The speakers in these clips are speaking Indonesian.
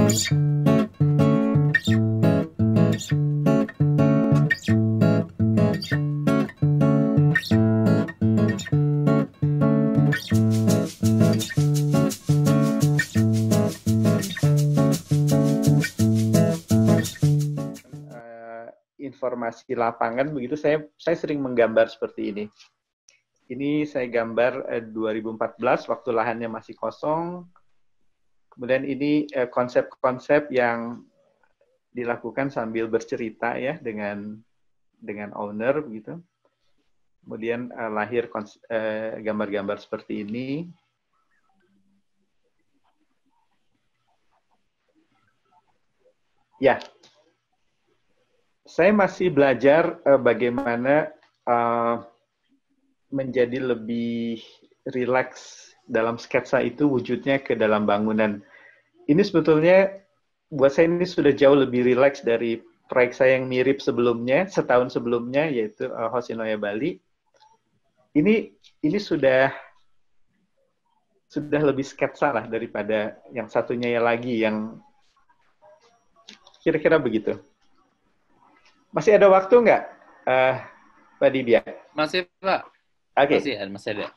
Informasi lapangan begitu, saya sering menggambar seperti ini. Ini saya gambar 2014 waktu lahannya masih kosong. Kemudian ini konsep-konsep yang dilakukan sambil bercerita ya dengan owner begitu. Kemudian lahir gambar-gambar seperti ini. Ya, saya masih belajar bagaimana menjadi lebih rileks dalam sketsa itu wujudnya ke dalam bangunan. Ini sebetulnya buat saya ini sudah jauh lebih rileks dari proyek saya yang mirip sebelumnya, setahun sebelumnya, yaitu Hoshinoya Bali. Ini sudah lebih sketsa lah daripada yang satunya lagi yang kira-kira begitu. Masih ada waktu nggak, Pak Dibia? Masih, Pak. Oke. Masih ada.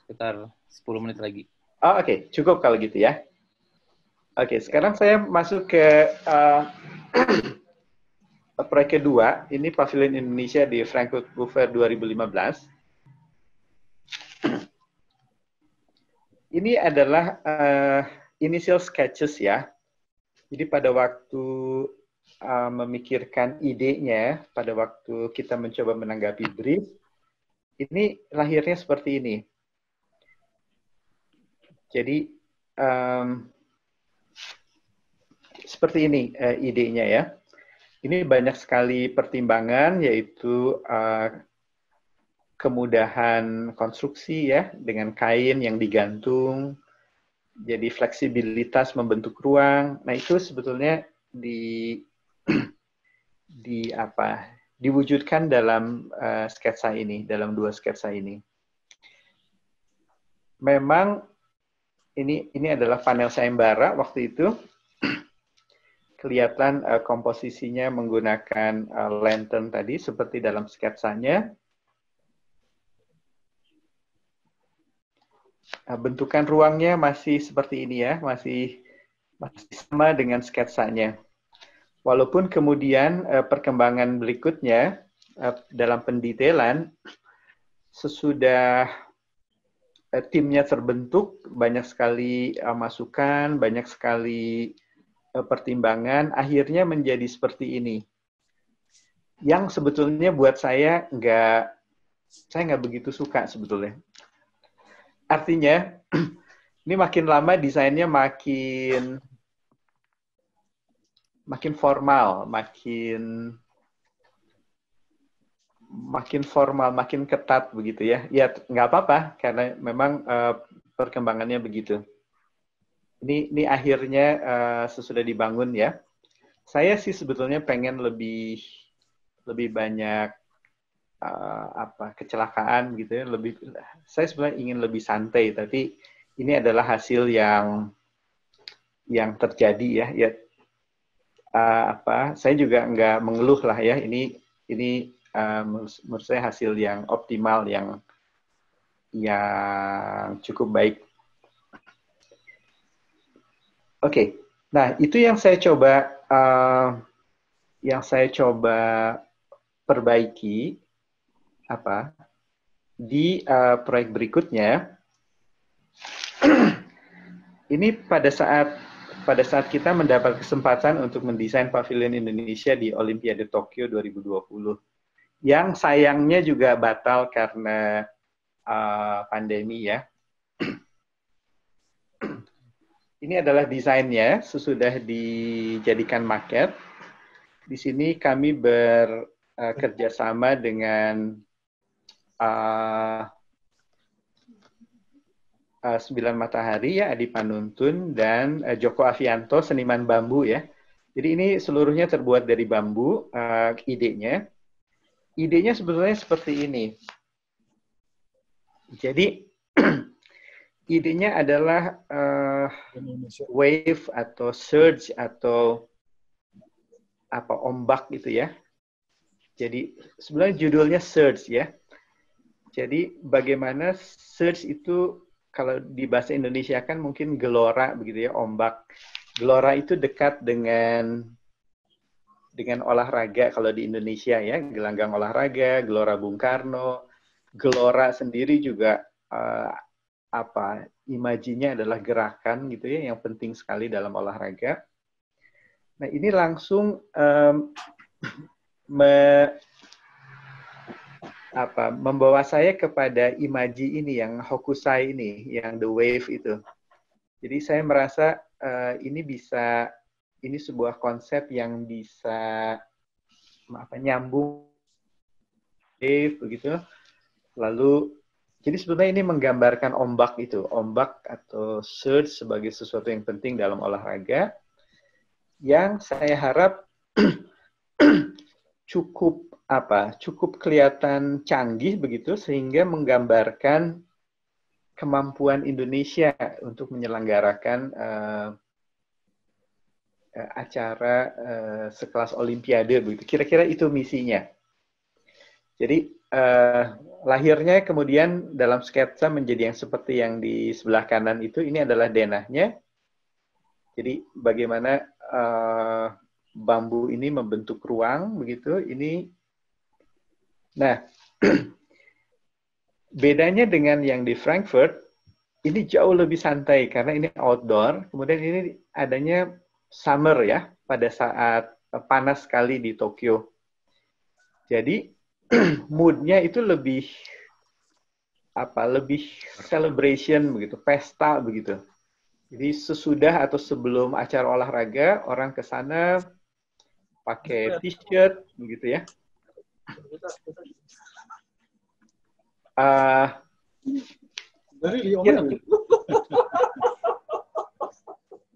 Sekitar 10 menit lagi. Oh, oke. Cukup kalau gitu ya. Oke, sekarang saya masuk ke proyek kedua. Ini Pavilion Indonesia di Frankfurt Boulevard 2015. Ini adalah initial sketches ya. Jadi pada waktu memikirkan idenya, pada waktu kita mencoba menanggapi brief, ini lahirnya seperti ini. Jadi seperti ini idenya ya. Ini banyak sekali pertimbangan, yaitu kemudahan konstruksi ya, dengan kain yang digantung, jadi fleksibilitas membentuk ruang. Nah itu sebetulnya diwujudkan dalam sketsa ini, dalam dua sketsa ini. Memang ini adalah panel sayembara waktu itu. Kelihatan komposisinya menggunakan lantern tadi seperti dalam sketsanya. Bentukan ruangnya masih seperti ini ya, masih sama dengan sketsanya. Walaupun kemudian perkembangan berikutnya dalam pendetailan, sesudah timnya terbentuk, banyak sekali masukan, banyak sekali pertimbangan, akhirnya menjadi seperti ini. Yang sebetulnya buat saya nggak begitu suka sebetulnya. Artinya, ini makin lama desainnya makin formal, makin formal, makin ketat begitu ya. Ya nggak apa-apa karena memang perkembangannya begitu. Ini akhirnya sesudah dibangun ya. Saya sih sebetulnya pengen lebih banyak kecelakaan gitu ya. Saya sebenarnya ingin lebih santai, tapi ini adalah hasil yang terjadi ya. Ya saya juga nggak mengeluh lah ya. Ini menurut saya hasil yang optimal, yang cukup baik. Oke, nah itu yang saya coba perbaiki di proyek berikutnya. Ini pada saat kita mendapat kesempatan untuk mendesain Pavilion Indonesia di Olimpiade Tokyo 2020, yang sayangnya juga batal karena pandemi ya. Ini adalah desainnya sesudah dijadikan maket. Di sini kami bekerja sama dengan Sembilan Matahari ya, Adi Panuntun, dan Joko Avianto, seniman bambu ya. Jadi ini seluruhnya terbuat dari bambu, idenya. Idenya sebetulnya seperti ini. Jadi idenya adalah Indonesia. wave atau surge atau apa ombak gitu ya. Jadi sebenarnya judulnya surge ya. Jadi bagaimana surge itu kalau di bahasa Indonesia kan mungkin gelora begitu ya, ombak. Gelora itu dekat dengan olahraga kalau di Indonesia ya, gelanggang olahraga, Gelora Bung Karno. Gelora sendiri juga apa imajinya adalah gerakan gitu ya, yang penting sekali dalam olahraga. Nah ini langsung membawa saya kepada imaji ini yang Hokusai ini, yang the wave itu. Jadi saya merasa ini sebuah konsep yang bisa nyambung wave begitu. Lalu jadi sebetulnya ini menggambarkan ombak itu, ombak atau surge sebagai sesuatu yang penting dalam olahraga, yang saya harap cukup kelihatan canggih begitu sehingga menggambarkan kemampuan Indonesia untuk menyelenggarakan acara sekelas Olimpiade begitu. Kira-kira itu misinya. Jadi lahirnya kemudian dalam sketsa menjadi yang seperti yang di sebelah kanan itu, ini adalah denahnya. Jadi bagaimana bambu ini membentuk ruang begitu. Nah, bedanya dengan yang di Frankfurt, ini jauh lebih santai karena ini outdoor. Kemudian ini adanya summer ya, pada saat panas sekali di Tokyo. Jadi mood-nya itu lebih celebration begitu, pesta begitu. Jadi sesudah atau sebelum acara olahraga, orang ke sana pakai t-shirt begitu ya.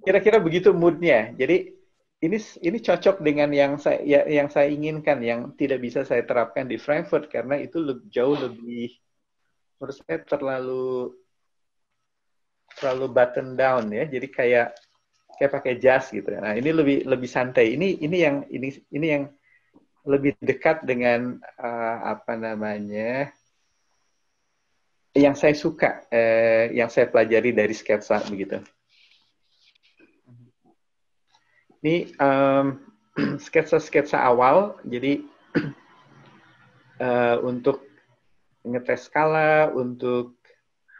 Kira-kira begitu mood-nya. Jadi ini cocok dengan yang saya inginkan, yang tidak bisa saya terapkan di Frankfurt karena itu jauh lebih, menurut saya terlalu button down ya. Jadi kayak pakai jas gitu. Nah ini lebih santai. Ini yang lebih dekat dengan yang saya suka, yang saya pelajari dari sketsa begitu. Ini sketsa-sketsa awal, jadi untuk ngetes skala,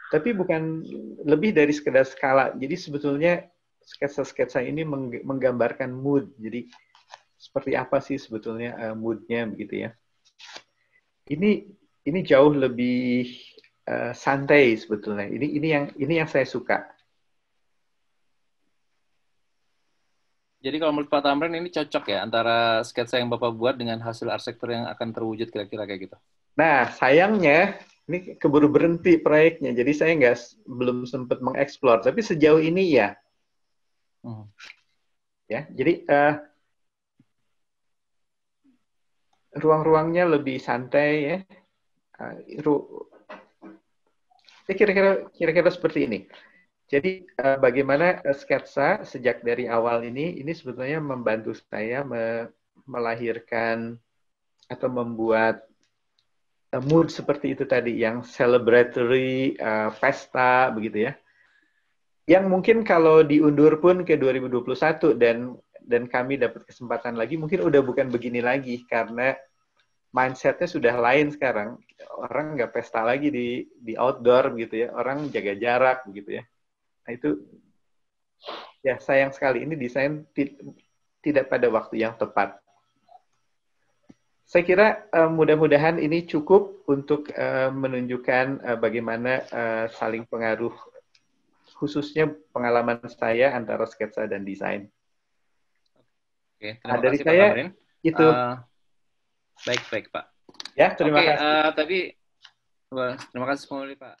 tapi bukan lebih dari sekedar skala. Jadi sebetulnya sketsa-sketsa ini menggambarkan mood. Jadi seperti apa sih sebetulnya mood-nya begitu ya. Ini jauh lebih santai sebetulnya. Ini yang saya suka. Jadi kalau menurut Pak Tamrin ini cocok ya antara sketsa yang Bapak buat dengan hasil arsitektur yang akan terwujud kira-kira kayak gitu. Nah, sayangnya ini keburu berhenti proyeknya. Jadi saya belum sempat mengeksplor. Tapi sejauh ini ya. Ya, jadi ruang-ruangnya lebih santai ya. Kira-kira seperti ini. Jadi bagaimana sketsa sejak dari awal ini sebetulnya membantu saya melahirkan atau membuat mood seperti itu tadi, yang celebratory, pesta begitu ya. Yang mungkin kalau diundur pun ke 2021 dan kami dapat kesempatan lagi, mungkin udah bukan begini lagi karena mindsetnya sudah lain sekarang. Orang nggak pesta lagi di outdoor gitu ya, orang jaga jarak begitu ya. Nah itu ya sayang sekali, ini desain tidak pada waktu yang tepat. Saya kira mudah-mudahan ini cukup untuk menunjukkan bagaimana saling pengaruh, khususnya pengalaman saya antara sketsa dan desain. Oke, terima dari kasih Pak saya, Tamrin. Itu. Baik Pak. Ya, terima kasih. Terima kasih kembali Pak.